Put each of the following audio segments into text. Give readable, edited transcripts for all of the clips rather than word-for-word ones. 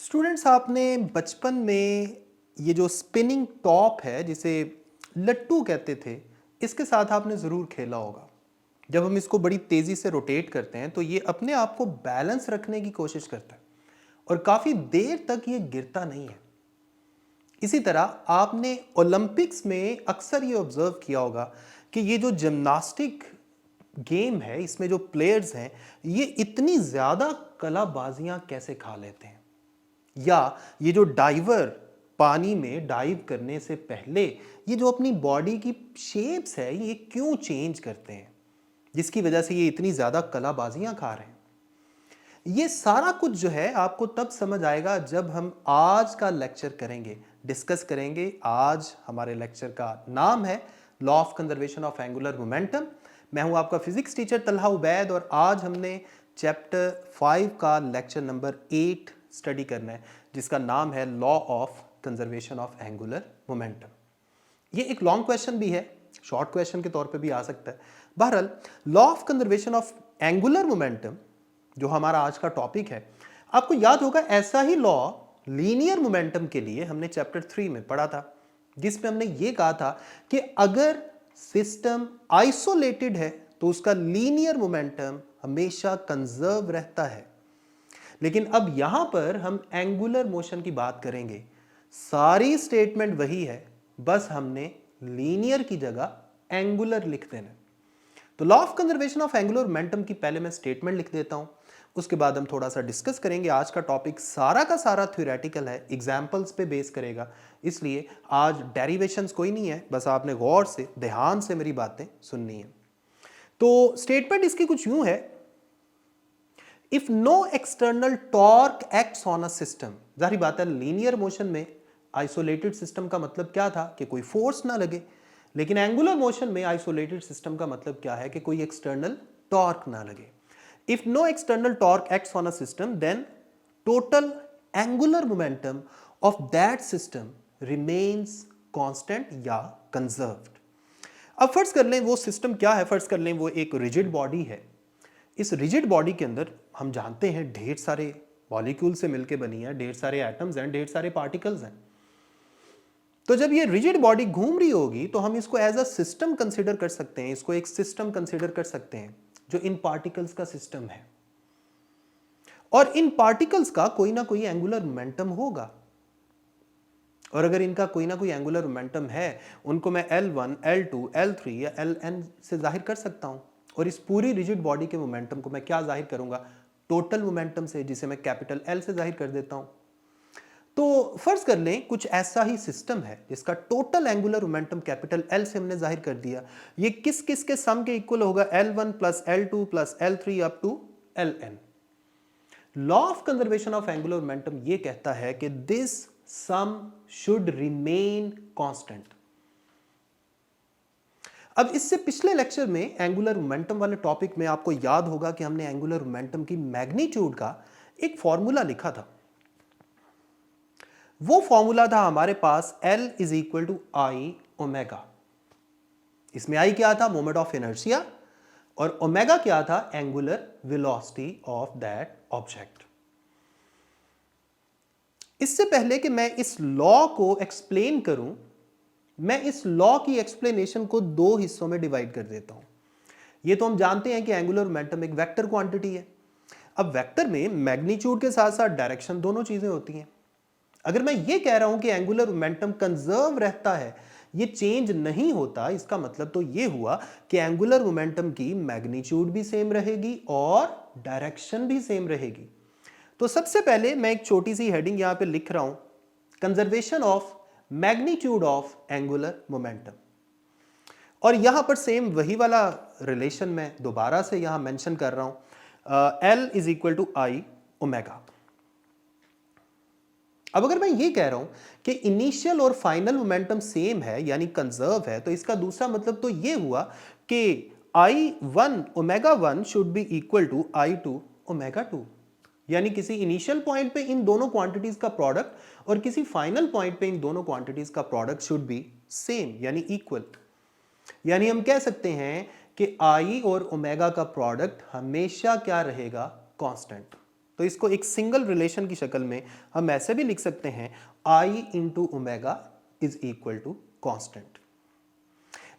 Students आपने बचपन में ये जो स्पिनिंग टॉप है जिसे लट्टू कहते थे, इसके साथ आपने ज़रूर खेला होगा। जब हम इसको बड़ी तेज़ी से रोटेट करते हैं तो ये अपने आप को बैलेंस रखने की कोशिश करता है और काफ़ी देर तक ये गिरता नहीं है। इसी तरह आपने ओलंपिक्स में अक्सर ये ऑब्जर्व किया होगा कि ये जो जिम्नास्टिक गेम है, इसमें जो प्लेयर्स हैं, ये इतनी ज़्यादा कलाबाजियाँ कैसे खा लेते हैं। या ये जो डाइवर पानी में डाइव करने से पहले ये जो अपनी बॉडी की शेप्स है ये क्यों चेंज करते हैं, जिसकी वजह से ये इतनी ज़्यादा कलाबाजियाँ खा रहे हैं। ये सारा कुछ जो है आपको तब समझ आएगा जब हम आज का लेक्चर करेंगे, डिस्कस करेंगे। आज हमारे लेक्चर का नाम है law of conservation of angular momentum. मैं हूं आपका फिजिक्स टीचर तलहा उबैद और आज हमने चैप्टर 5 का लेक्चर नंबर 8 स्टडी करना है, जिसका नाम है law of conservation of angular momentum. ये एक लॉन्ग क्वेश्चन भी है, शॉर्ट क्वेश्चन के तौर पे भी आ सकता है। बहरहाल law of conservation of angular momentum जो हमारा आज का टॉपिक है, आपको याद होगा ऐसा ही लॉ लीनियर मोमेंटम के लिए हमने चैप्टर 3 में पढ़ा था, जिसमें हमने ये कहा था कि अगर सिस्टम आइसोलेटेड है तो उसका लीनियर मोमेंटम हमेशा कंजर्व रहता है। लेकिन अब यहां पर हम एंगुलर मोशन की बात करेंगे। सारी स्टेटमेंट वही है, बस हमने लीनियर की जगह एंगुलर लिख देना। तो law of conservation of angular momentum की पहले मैं स्टेटमेंट लिख देता हूं, उसके बाद हम थोड़ा सा डिस्कस करेंगे। आज का टॉपिक सारा का सारा थ्योरेटिकल है, एग्जाम्पल्स पे बेस करेगा, इसलिए आज डेरिवेशंस कोई नहीं है, बस आपने गौर से ध्यान से मेरी बातें सुननी है। तो स्टेटमेंट इसकी कुछ यूं है, if no external torque acts on a system. जाहिर बात है लीनियर मोशन में आइसोलेटेड सिस्टम का मतलब क्या था कि कोई फोर्स ना लगे, लेकिन एंगुलर मोशन में आइसोलेटेड सिस्टम का मतलब क्या है कि कोई एक्सटर्नल टॉर्क ना लगे। If no external torque acts on a system then total angular momentum of that system remains constant या कंजर्व्ड। अब फर्ज कर लें वो सिस्टम क्या है, फर्ज कर लें वो एक रिजिड बॉडी है। इस रिजिड बॉडी के अंदर हम जानते हैं ढेर सारे मॉलिक्यूल से मिलकर बनी है, ढेर सारे एटम्स हैं, ढेर सारे पार्टिकल्स हैं। तो जब ये रिजिड बॉडी घूम रही होगी तो हम इसको एज अ सिस्टम कंसीडर कर सकते हैं, इसको एक सिस्टम कंसीडर कर सकते हैं जो इन पार्टिकल्स का सिस्टम है। और इन पार्टिकल्स का कोई ना कोई एंगुलर मोमेंटम होगा, और अगर इनका कोई ना कोई एंगुलर मोमेंटम है, उनको मैं L1, L2, L3 या Ln से जाहिर कर सकता हूं। और इस पूरी रिजिड बॉडी के मोमेंटम को मैं क्या जाहिर करूंगा, टोटल मोमेंटम से, जिसे मैं कैपिटल L से जाहिर कर देता हूं। तो फर्ज कर लें कुछ ऐसा ही सिस्टम है जिसका total angular momentum capital L से हमने जाहिर कर दिया। ये किस किस के सम के इक्वल होगा, L1 plus L2 plus L3 up to Ln। Law of conservation of angular momentum ये कहता है कि this sum should remain constant. अब इससे पिछले लेक्चर में एंगुलर मोमेंटम वाले टॉपिक में आपको याद होगा कि हमने एंगुलर मोमेंटम की मैग्नीट्यूड का एक फॉर्मूला लिखा था। वो फॉर्मूला था हमारे पास L is equal to I omega. इसमें आई क्या था, मोमेंट ऑफ इनर्शिया, और ओमेगा क्या था, angular velocity of that object. इससे पहले कि मैं इस लॉ को एक्सप्लेन करूं, मैं इस लॉ की एक्सप्लेनेशन को दो हिस्सों में डिवाइड कर देता हूं। ये तो हम जानते हैं कि एंगुलर मोमेंटम एक वेक्टर क्वांटिटी है। अब वेक्टर में मैग्नीट्यूड के साथ साथ डायरेक्शन, दोनों चीजें होती हैं। अगर मैं ये कह रहा हूं कि एंगुलर मोमेंटम कंजर्व रहता है, ये चेंज नहीं होता, इसका मतलब तो ये हुआ कि एंगुलर मोमेंटम की मैग्नीट्यूड भी सेम रहेगी और डायरेक्शन भी सेम रहेगी। तो सबसे पहले मैं एक छोटी सी हेडिंग यहां पे लिख रहा हूं, conservation of magnitude of angular momentum. और यहां पर सेम वही वाला रिलेशन मैं दोबारा से यहां मेंशन कर रहा हूं, L is equal to I omega. अब अगर मैं ये कह रहा हूं कि इनिशियल और फाइनल मोमेंटम सेम है यानी कंजर्व है, तो इसका दूसरा मतलब तो ये हुआ कि I1 omega 1 should be equal to I2 omega 2। यानी किसी इनिशियल पॉइंट पे इन दोनों क्वांटिटीज का प्रोडक्ट और किसी फाइनल पॉइंट पे इन दोनों क्वांटिटीज का प्रोडक्ट शुड बी सेम यानी इक्वल। यानी हम कह सकते हैं कि I और ओमेगा का प्रोडक्ट हमेशा क्या रहेगा, कांस्टेंट। तो इसको एक सिंगल रिलेशन की शक्ल में हम ऐसे भी लिख सकते हैं I into omega is equal to constant.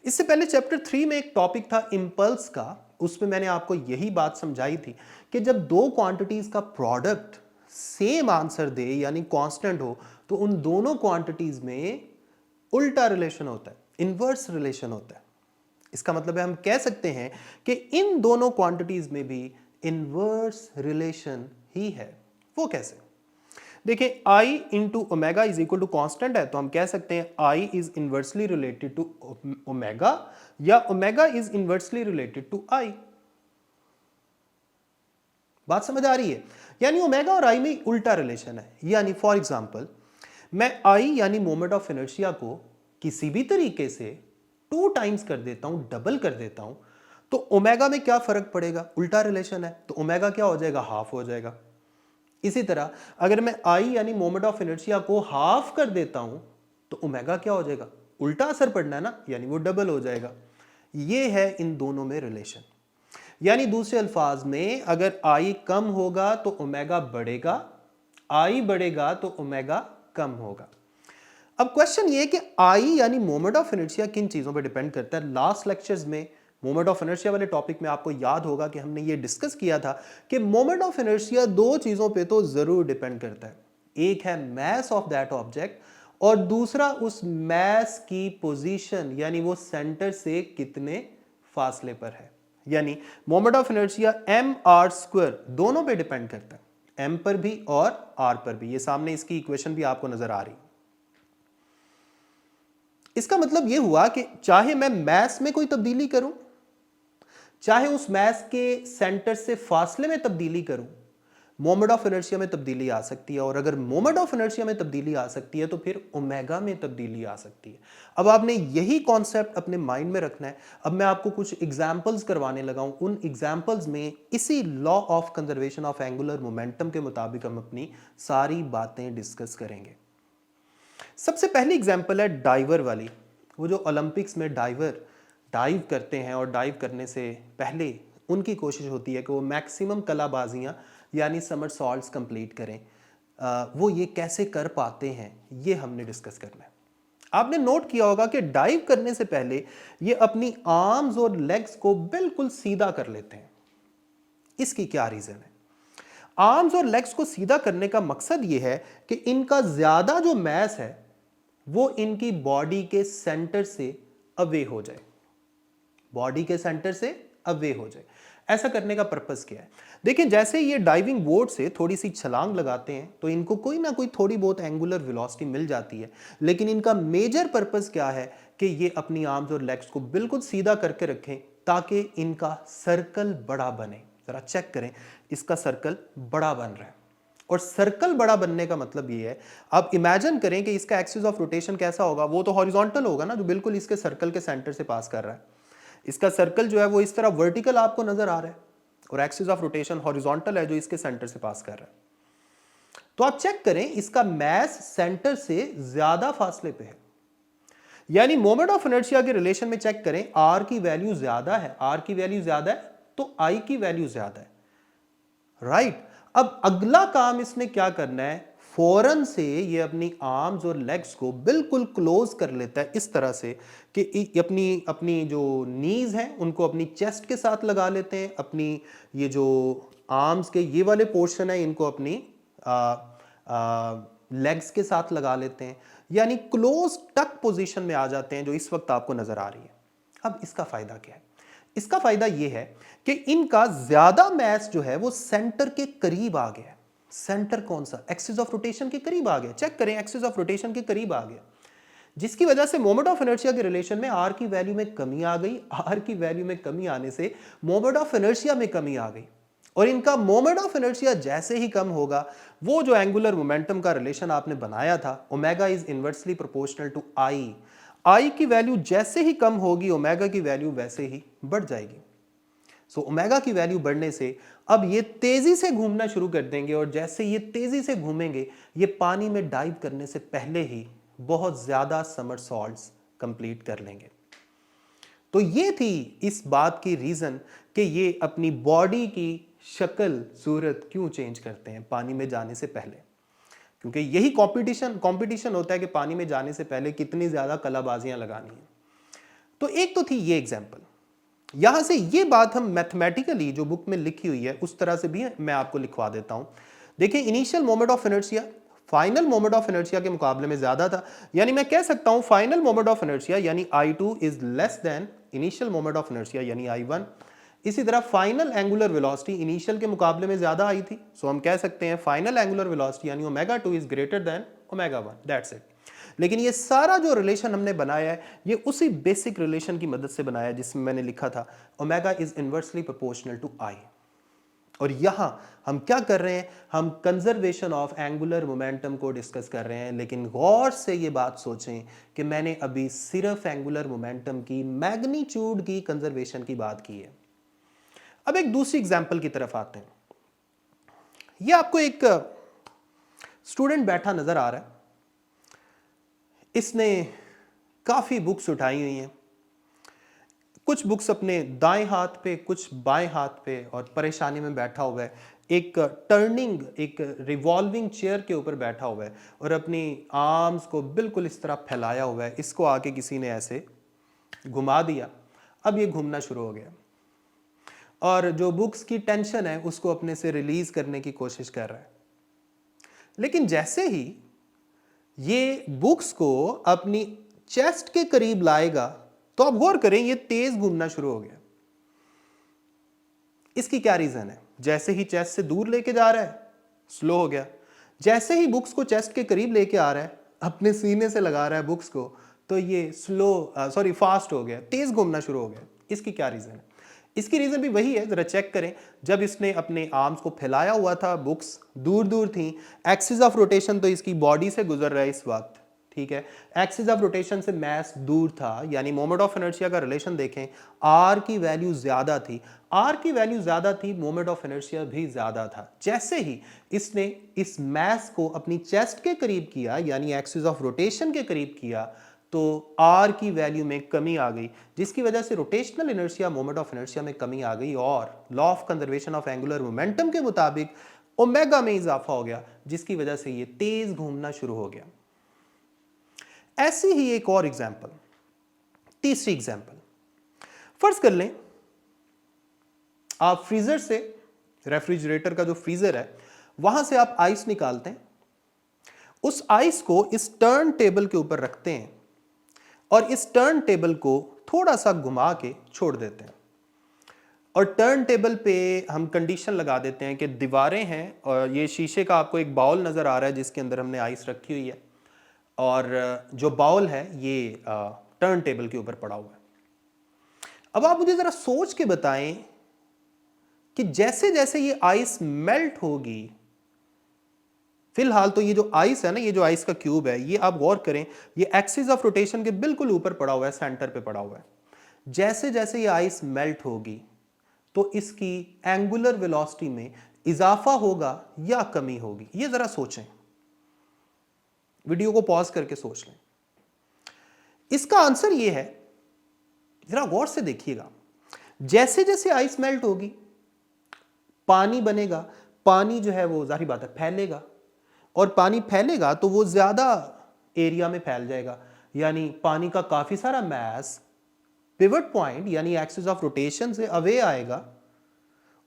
इससे पहले चैप्टर 3 में एक टॉपिक था इंपल्स का, उसमें मैंने आपको यही बात समझाई थी कि जब दो क्वांटिटीज का प्रोडक्ट सेम आंसर दे यानी कांस्टेंट हो तो उन दोनों क्वांटिटीज में उल्टा रिलेशन होता है, इनवर्स रिलेशन होता है। इसका मतलब है हम कह सकते हैं कि इन दोनों क्वांटिटीज में भी इनवर्स रिलेशन ही है। वो कैसे? देखिए I into omega is equal to constant है, तो हम कह सकते हैं I is inversely related to omega या omega is inversely related to I। बात समझ आ रही है? यानी ओमेगा और I में उल्टा रिलेशन है। यानी फॉर एग्जांपल मैं I यानी मोमेंट ऑफ इनर्शिया को किसी भी तरीके से 2 टाइम्स कर देता हूं, डबल कर देता हूं, तो ओमेगा में क्या फर्क पड़ेगा? उल्टा रिलेशन है, तो ओमेगा क्या हो जाएगा? हाफ हो जाएगा। इसी तरह अगर मैं I यानी मोमेंट ऑफ इनर्शिया को हाफ कर देता हूं तो ओमेगा क्या हो जाएगा? उल्टा असर पड़ना है ना, यानी वो डबल हो जाएगा। ये है इन दोनों में रिलेशन। यानी दूसरे अल्फाज में अगर I कम होगा तो ओमेगा बढ़ेगा, I बढ़ेगा तो ओमेगा कम होगा। अब क्वेश्चन ये कि I यानी मोमेंट ऑफ इनर्शिया किन चीजों पर डिपेंड करता है? लास्ट लेक्चर्स में मोमेंट ऑफ इनर्शिया वाले टॉपिक में आपको याद होगा कि हमने ये डिस्कस किया था कि मोमेंट ऑफ इनर्शिया 2 चीजों पे तो जरूर डिपेंड करता है। एक है मास ऑफ दैट ऑब्जेक्ट और दूसरा उस मास की पोजीशन, यानी वो सेंटर से कितने फासले पर है। यानी मोमेंट ऑफ इनर्शिया mr² दोनों पे डिपेंड करता है, m पर भी और r पर भी। ये सामने इसकी इक्वेशन भी आपको नजर आ रही। इसका मतलब यह हुआ कि चाहे मैं मास में कोई तब्दीली करूं, चाहे उस मास के सेंटर से फासले में तब्दीली करूं, मोमेंट ऑफ इनर्शिया में तब्दीली आ सकती है। और अगर मोमेंट ऑफ इनर्शिया में तब्दीली आ सकती है तो फिर ओमेगा में तब्दीली आ सकती है। अब आपने यही कॉन्सेप्ट अपने माइंड में रखना है। अब मैं आपको कुछ एग्जांपल्स करवाने लगा हूं। उन एग्जांपल्स में इसी law of conservation of angular momentum के मुताबिक हम अपनी सारी बातें डिस्कस करेंगे। सबसे पहली एग्जांपल है डाइवर वाली। वो जो ओलंपिक्स में डाइवर डाइव करते हैं और डाइव करने से पहले उनकी कोशिश होती है कि वो मैक्सिमम कलाबाजियां यानी समरसॉल्ट्स कंप्लीट करें। वो ये कैसे कर पाते हैं ये हमने डिस्कस करना है। आपने नोट किया होगा कि डाइव करने से पहले ये अपनी आर्म्स और लेग्स को बिल्कुल सीधा कर लेते हैं। इसकी क्या रीजन है? आर्म्स और लेग्स को सीधा करने का मकसद ये है कि इनका ज्यादा जो मास है वो इनकी बॉडी के सेंटर से अवे हो जाए, बॉडी के सेंटर से अवे हो जाए। ऐसा करने का पर्पस क्या है? देखिए, जैसे ये डाइविंग बोर्ड से थोड़ी सी छलांग लगाते हैं तो इनको कोई ना कोई थोड़ी बहुत एंगुलर वेलोसिटी मिल जाती है, लेकिन इनका मेजर पर्पस क्या है कि ये अपनी आर्म्स और लेग्स को बिल्कुल सीधा करके रखें ताकि इनका सर्कल बड़ा बने। जरा चेक करें, इसका सर्कल बड़ा बन रहा है। और सर्कल बड़ा बनने का मतलब ये है, आप इमेजिन करें कि इसका एक्सिस ऑफ रोटेशन कैसा होगा। वो तो हॉरिजॉन्टल होगा ना, जो बिल्कुल इसके सर्कल के सेंटर से पास कर रहा है। इसका सर्कल जो है वो इस तरह वर्टिकल आपको नजर आ रहा है और एक्सिस ऑफ रोटेशन हॉरिजॉन्टल है जो इसके सेंटर से पास कर रहा है। तो आप चेक करें, इसका मास सेंटर से ज्यादा फासले पे है। यानी मोमेंट ऑफ इनर्शिया के रिलेशन में चेक करें, आर की वैल्यू ज्यादा है, आर की वैल्यू ज्यादा है तो आई की वैल्यू ज्यादा है, राइट। अब अगला काम इसने क्या करना है, फौरन से ये अपनी आर्म्स और लेग्स को बिल्कुल क्लोज कर लेता है इस तरह से कि अपनी अपनी जो नीज हैं उनको अपनी चेस्ट के साथ लगा लेते हैं, अपनी ये जो आर्म्स के ये वाले पोर्शन है इनको अपनी लेग्स के साथ लगा लेते हैं, यानी क्लोज टक पोजीशन में आ जाते हैं जो इस वक्त आपको नजर आ रही है। अब इसका फायदा क्या है? इसका फायदा यह है कि इनका ज्यादा मास जो है वो सेंटर के करीब आ गया। सेंटर कौन सा? एक्सिस ऑफ रोटेशन के करीब आ गया। चेक करें, एक्सिस ऑफ रोटेशन के करीब आ गया, जिसकी वजह से मोमेंट ऑफ इनर्शिया के रिलेशन में आर की वैल्यू में कमी आ गई। आर की वैल्यू में कमी आने से मोमेंट ऑफ इनर्शिया में कमी आ गई। और इनका मोमेंट ऑफ इनर्शिया जैसे ही कम होगा, वो जो एंगुलर मोमेंटम का रिलेशन आपने बनाया था, omega is inversely proportional to I, I की वैल्यू जैसे ही कम होगी ओमेगा की वैल्यू वैसे ही बढ़ जाएगी। सो ओमेगा की वैल्यू बढ़ने से अब ये तेजी से घूमना शुरू कर देंगे और जैसे ये तेजी से घूमेंगे, ये पानी में डाइव करने से पहले ही बहुत ज्यादा समरसॉल्ट्स कंप्लीट कर लेंगे। तो ये थी इस बात की रीजन कि ये अपनी बॉडी की शक्ल सूरत क्यों चेंज करते हैं पानी में जाने से पहले? क्योंकि यही कंपटीशन होता है कि पानी में जाने से पहले कितनी ज़्यादा कलाबाजियां लगानी है। तो एक तो थी ये एग्जाम्पल। यहां से ये बात हम मैथमेटिकली जो बुक में लिखी हुई है उस तरह से भी मैं आपको लिखवा देता हूं। देखिए, initial moment of inertia final moment of inertia के मुकाबले में ज्यादा था, यानी मैं कह सकता हूं फाइनल मोमेंट ऑफ इनर्शिया यानी I2 is less than initial moment of inertia यानी I1। इसी तरह फाइनल एंगुलर वेलोसिटी इनिशियल के मुकाबले में ज्यादा आई थी, सो हम कह सकते हैं फाइनल एंगुलर वेलोसिटी यानी ω2 is greater than ω1, that's it. लेकिन ये सारा जो रिलेशन हमने बनाया है ये उसी बेसिक रिलेशन की मदद से बनाया है जिसमें मैंने लिखा था omega is inversely proportional to I। और यहां हम क्या कर रहे हैं, हम कंजर्वेशन ऑफ एंगुलर मोमेंटम को डिस्कस कर रहे हैं। लेकिन गौर से ये बात सोचें कि मैंने अभी सिर्फ एंगुलर मोमेंटम की मैग्नीट्यूड की कंजर्वेशन की बात की है। अब एक दूसरी एग्जांपल की तरफ आते हैं। ये आपको एक स्टूडेंट बैठा नजर आ रहा है, इसने काफी बुक्स उठाई हुई हैं, कुछ बुक्स अपने दाएं हाथ पे कुछ बाएं हाथ पे, और परेशानी में बैठा हुआ है। एक रिवॉल्विंग चेयर के ऊपर बैठा हुआ है और अपनी आर्म्स को बिल्कुल इस तरह फैलाया हुआ है। इसको आके किसी ने ऐसे घुमा दिया, अब ये घूमना शुरू हो गया और जो बुक्स की टेंशन है उसको अपने से रिलीज करने की कोशिश कर रहा है। लेकिन जैसे ही ये बुक्स को अपनी चेस्ट के करीब लाएगा तो आप गौर करें ये तेज घूमना शुरू हो गया। इसकी क्या रीजन है? जैसे ही चेस्ट से दूर लेके जा रहा है स्लो हो गया, जैसे ही बुक्स को चेस्ट के करीब लेके आ रहा है अपने सीने से लगा रहा है बुक्स को तो ये फास्ट हो गया, तेज घूमना शुरू हो गया। इसकी क्या रीजन है? इसकी रीजन भी वही है, जरा चेक करें। जब इसने अपने आर्म्स को फैलाया हुआ था बुक्स दूर दूर थी, एक्सिस ऑफ रोटेशन तो इसकी बॉडी से गुजर रहा है इस वक्त, ठीक है। एक्सिस ऑफ रोटेशन से मास दूर था, यानी मोमेंट ऑफ इनर्शिया का रिलेशन देखें, आर की वैल्यू ज्यादा थी, आर की वैल्यू ज्यादा थी, मोमेंट ऑफ इनर्शिया भी ज्यादा था। जैसे ही इसने इस मास को अपनी चेस्ट के करीब किया यानी एक्सिस ऑफ रोटेशन के करीब किया तो आर की वैल्यू में कमी आ गई, जिसकी वजह से rotational inertia moment of inertia में कमी आ गई और law of conservation of angular momentum के मुताबिक ओमेगा में इजाफा हो गया, जिसकी वजह से ये तेज घूमना शुरू हो गया। ऐसी ही एक और एग्जांपल, तीसरी एग्जांपल, फर्ज कर लें आप फ्रीजर से, रेफ्रिजरेटर का जो फ्रीजर है वहां से आप आइस निकालते हैं, उस आइस को इस टर्न टेबल के ऊपर रखते हैं और इस टर्न टेबल को थोड़ा सा घुमा के छोड़ देते हैं और टर्न टेबल पे हम कंडीशन लगा देते हैं कि दीवारें हैं और ये शीशे का आपको एक बाउल नजर आ रहा है जिसके अंदर हमने आइस रखी हुई है और जो बाउल है ये टर्न टेबल के ऊपर पड़ा हुआ है। अब आप मुझे जरा सोच के बताएं कि जैसे जैसे ये आइस मेल्ट होगी, फिलहाल तो ये जो आइस है ना, ये जो आइस का क्यूब है, ये आप गौर करें ये एक्सिस ऑफ रोटेशन के बिल्कुल ऊपर पड़ा हुआ है, सेंटर पे पड़ा हुआ है। जैसे जैसे ये आइस मेल्ट होगी तो इसकी एंगुलर वेलोसिटी में इजाफा होगा या कमी होगी? ये जरा सोचें, वीडियो को पॉज करके सोच लें। इसका आंसर ये है, जरा गौर से देखिएगा, जैसे जैसे आइस मेल्ट होगी पानी बनेगा, पानी जो है वो जाहिर बात है फैलेगा और पानी फैलेगा तो वो ज्यादा एरिया में फैल जाएगा, यानी पानी का काफी सारा मास पिवट पॉइंट यानी एक्सिस ऑफ रोटेशन से अवे आएगा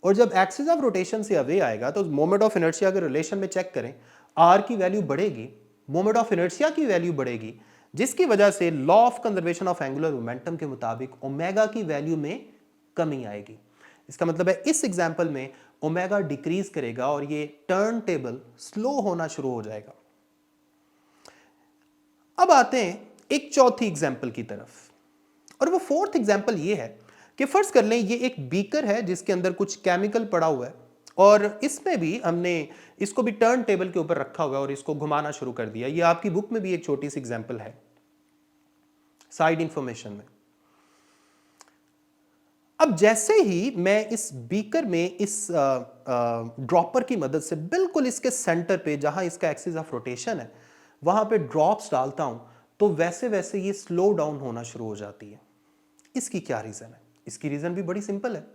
और जब एक्सिस ऑफ रोटेशन से अवे आएगा तो मोमेंट ऑफ इनर्शिया के रिलेशन में चेक करें, आर की वैल्यू बढ़ेगी, मोमेंट ऑफ इनर्शिया की वैल्यू बढ़ेगी, जिसकी वजह से law of conservation of angular momentum के मुताबिक ओमेगा की वैल्यू में कमी आएगी। इसका मतलब है इस एग्जांपल में ओमेगा डिक्रीज करेगा और ये टर्न टेबल स्लो होना शुरू हो जाएगा। अब आते हैं एक चौथी एग्जांपल की तरफ और वो फोर्थ एग्जांपल ये है कि फर्ज कर लें ये एक बीकर है जिसके अंदर कुछ केमिकल पड़ा हुआ है और इसमें भी हमने इसको भी टर्न टेबल के ऊपर रखा हुआ है और इसको घुमाना शुरू कर दिया। ये आपकी बुक में भी एक छोटी सी एग्जांपल है साइड इंफॉर्मेशन में। अब जैसे ही मैं इस बीकर में इस ड्रॉपर की मदद से बिल्कुल इसके सेंटर पे जहां इसका एक्सिस ऑफ रोटेशन है वहां पे ड्रॉप्स डालता हूं तो वैसे वैसे ये स्लो डाउन होना शुरू हो जाती है। इसकी क्या रीजन है? इसकी रीजन भी बड़ी सिंपल है।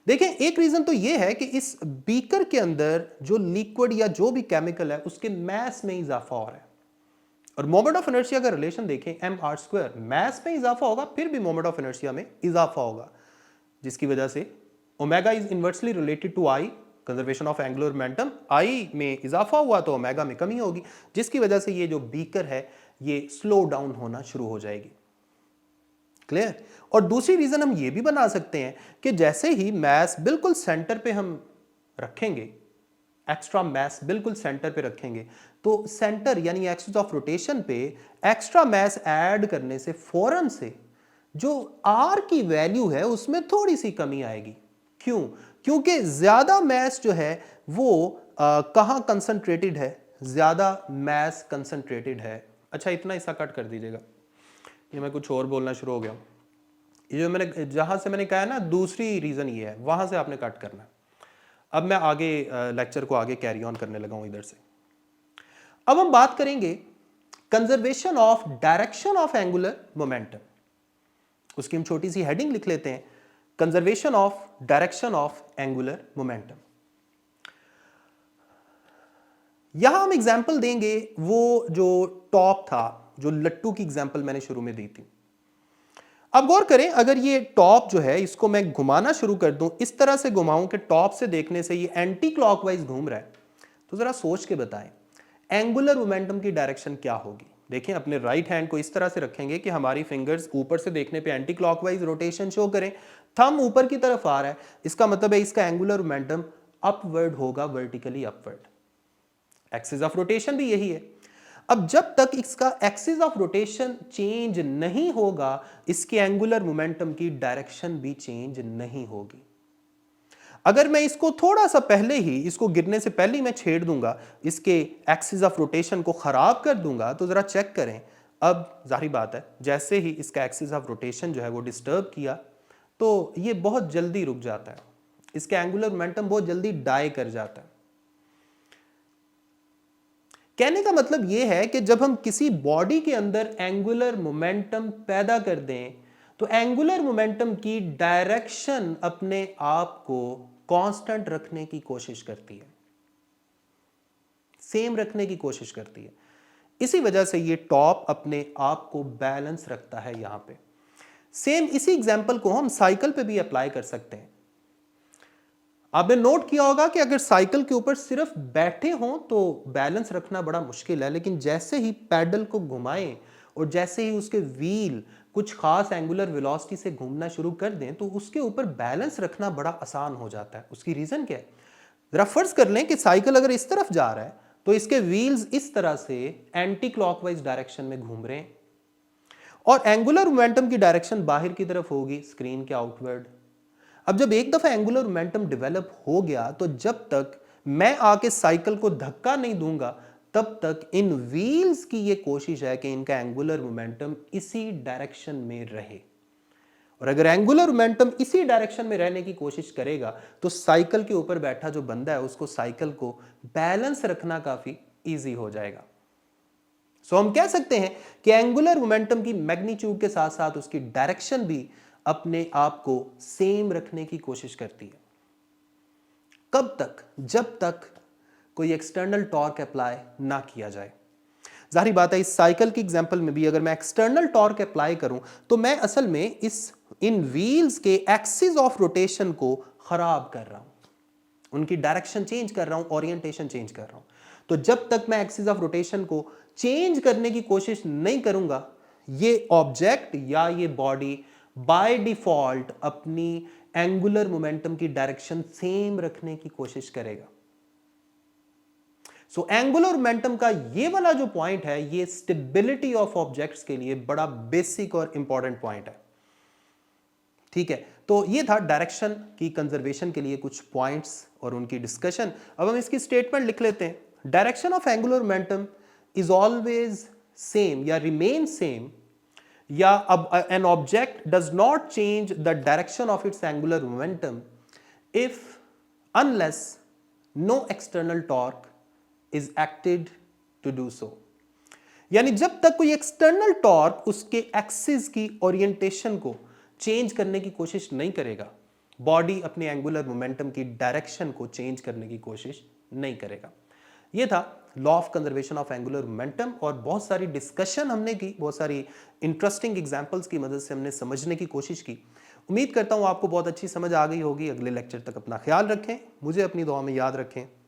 देखें, एक रीजन तो ये है कि इस बीकर के अंदर जो लिक्विड या जो भी केमिकल है उसके मैस में इजाफा हो रहा है, और मोमेंट ऑफ इनर्शिया का रिलेशन देखें mr², मैस में इजाफा होगा फिर भी मोमेंट ऑफ इनर्शिया में इजाफा होगा, जिसकी वजह से omega is inversely related to I, conservation of angular momentum, I में इजाफा हुआ तो ओमेगा में कमी होगी, जिसकी वजह से ये जो बीकर है ये स्लो डाउन होना शुरू हो जाएगी। क्लियर? और दूसरी रीजन हम ये भी बना सकते हैं कि जैसे ही मैस बिल्कुल सेंटर पे हम रखेंगे, एक्स्ट्रा मैस बिल्कुल सेंटर पे रखेंगे, तो सेंटर यानी एक्सिस ऑफ रोटेशन पे एक्स्ट्रा मैस ऐड करने से फौरन से जो आर की वैल्यू है उसमें थोड़ी सी कमी आएगी। क्यों? क्योंकि ज्यादा मैस जो है वो कहां कंसंट्रेटेड है, ज्यादा मैस कंसंट्रेटेड है। अच्छा, इतना हिस्सा कट कर दीजिएगा, ये मैं कुछ और बोलना शुरू हो गया। ये जो मैंने जहां से मैंने कहा है ना, दूसरी रीजन ये है, वहां से आपने कट करना है। अब मैं आगे लेक्चर को आगे कैरी ऑन करने लगा हूं इधर से। अब हम बात करेंगे conservation of direction of angular momentum. उसकी हम छोटी सी हेडिंग लिख लेते हैं, conservation of direction of angular momentum. यहां हम एग्जाम्पल देंगे वो जो टॉप था, जो लट्टू की एग्जाम्पल मैंने शुरू में दी थी। अब गौर करें, अगर ये टॉप जो है इसको मैं घुमाना शुरू कर दूं, इस तरह से घुमाऊं कि टॉप से देखने से ये एंटी क्लॉकवाइज घूम रहा है, तो जरा सोच के बताएं एंगुलर मोमेंटम की डायरेक्शन क्या होगी। देखें, अपने राइट हैंड को इस तरह से रखेंगे कि हमारी फिंगर्स ऊपर से देखने पे एंटी क्लॉकवाइज रोटेशन शो करें, थंब ऊपर की तरफ आ रहा है, इसका मतलब है इसका एंगुलर मोमेंटम अपवर्ड होगा, vertically upward. Axis of rotation भी यही है। अब जब तक इसका एक्सिस ऑफ रोटेशन चेंज नहीं होगा, इसके एंगुलर मोमेंटम की डायरेक्शन भी चेंज नहीं होगी। अगर मैं इसको थोड़ा सा पहले ही, इसको गिरने से पहले ही मैं छेड़ दूंगा, इसके एक्सिस ऑफ रोटेशन को खराब कर दूंगा, तो जरा चेक करें। अब जाहिर बात है, जैसे ही इसका एक्सिस ऑफ रोटेशन जो है वो डिस्टर्ब किया, तो ये बहुत जल्दी रुक जाता है, इसका एंगुलर मोमेंटम बहुत जल्दी डाई कर जाता है। कहने का मतलब यह है कि जब हम किसी बॉडी के अंदर एंगुलर मोमेंटम पैदा कर दें, तो एंगुलर मोमेंटम की डायरेक्शन अपने आप को कांस्टेंट रखने की कोशिश करती है, सेम रखने की कोशिश करती है। इसी वजह से ये टॉप अपने आप को बैलेंस रखता है यहां पे। सेम इसी एग्जांपल को हम साइकिल पे भी अप्लाई कर सकते हैं। आपने नोट किया होगा कि अगर साइकिल के ऊपर सिर्फ बैठे हों तो बैलेंस रखना बड़ा मुश्किल है, लेकिन जैसे ही पैडल को घुमाएं और जैसे ही उसके व्हील कुछ खास एंगुलर वेलोसिटी से घूमना शुरू कर दें, तो उसके ऊपर बैलेंस रखना बड़ा आसान हो जाता है। उसकी रीजन क्या है? जरा फर्ज कर लें कि साइकिल अगर इस तरफ जा रहा है तो इसके व्हील्स इस तरह से एंटी क्लॉकवाइज डायरेक्शन में घूम रहे हैं, और एंगुलर मोमेंटम की डायरेक्शन बाहर की तरफ होगी, स्क्रीन के आउटवर्ड। अब जब एक दफा एंगुलर मोमेंटम डेवलप हो गया, तो जब तक मैं आके साइकिल को धक्का नहीं दूंगा, तब तक इन व्हील्स की ये कोशिश है कि इनका एंगुलर मोमेंटम इसी डायरेक्शन में रहे। और अगर एंगुलर मोमेंटम इसी डायरेक्शन में रहने की कोशिश करेगा, तो साइकिल के ऊपर बैठा जो बंदा है उसको साइकिल को बैलेंस रखना काफी इजी हो जाएगा। सो हम कह सकते हैं कि एंगुलर मोमेंटम की मैग्नीट्यूड के साथ साथ उसकी डायरेक्शन भी अपने आप को सेम रखने की कोशिश करती है। कब तक? जब तक कोई एक्सटर्नल टॉर्क अप्लाई ना किया जाए। जाहिर बात है, इस साइकिल की एग्जांपल में भी अगर मैं एक्सटर्नल टॉर्क अप्लाई करूं, तो मैं असल में इन व्हील्स के एक्सिस ऑफ रोटेशन को खराब कर रहा हूं, उनकी डायरेक्शन चेंज कर रहा हूं, ओरिएंटेशन चेंज कर रहा हूं। तो जब तक मैं एक्सिस ऑफ रोटेशन को चेंज करने की कोशिश नहीं करूंगा, ये ऑब्जेक्ट या ये बॉडी बाय डिफॉल्ट अपनी एंगुलर मोमेंटम की डायरेक्शन सेम रखने की कोशिश करेगा। सो एंगुलर मोमेंटम का ये वाला जो पॉइंट है, ये स्टेबिलिटी ऑफ ऑब्जेक्ट्स के लिए बड़ा बेसिक और इंपॉर्टेंट पॉइंट है। ठीक है, तो ये था डायरेक्शन की कंजर्वेशन के लिए कुछ पॉइंट्स और उनकी डिस्कशन। अब हम इसकी स्टेटमेंट लिख लेते हैं। Direction of angular momentum is always same या रिमेन सेम, या an object does not change the direction of its angular momentum if unless no external torque is acted to do so। यानी जब तक कोई external torque उसके axis की orientation को change करने की कोशिश नहीं करेगा, बॉडी अपनी एंगुलर मोमेंटम की डायरेक्शन को चेंज करने की कोशिश नहीं करेगा। ये था law of conservation of angular momentum, और बहुत सारी डिस्कशन हमने की, बहुत सारी इंटरेस्टिंग एग्जांपल्स की मदद से हमने समझने की कोशिश की। उम्मीद करता हूँ आपको बहुत अच्छी समझ आ गई होगी। अगले लेक्चर तक अपना ख्याल रखें, मुझे अपनी दुआ में याद रखें।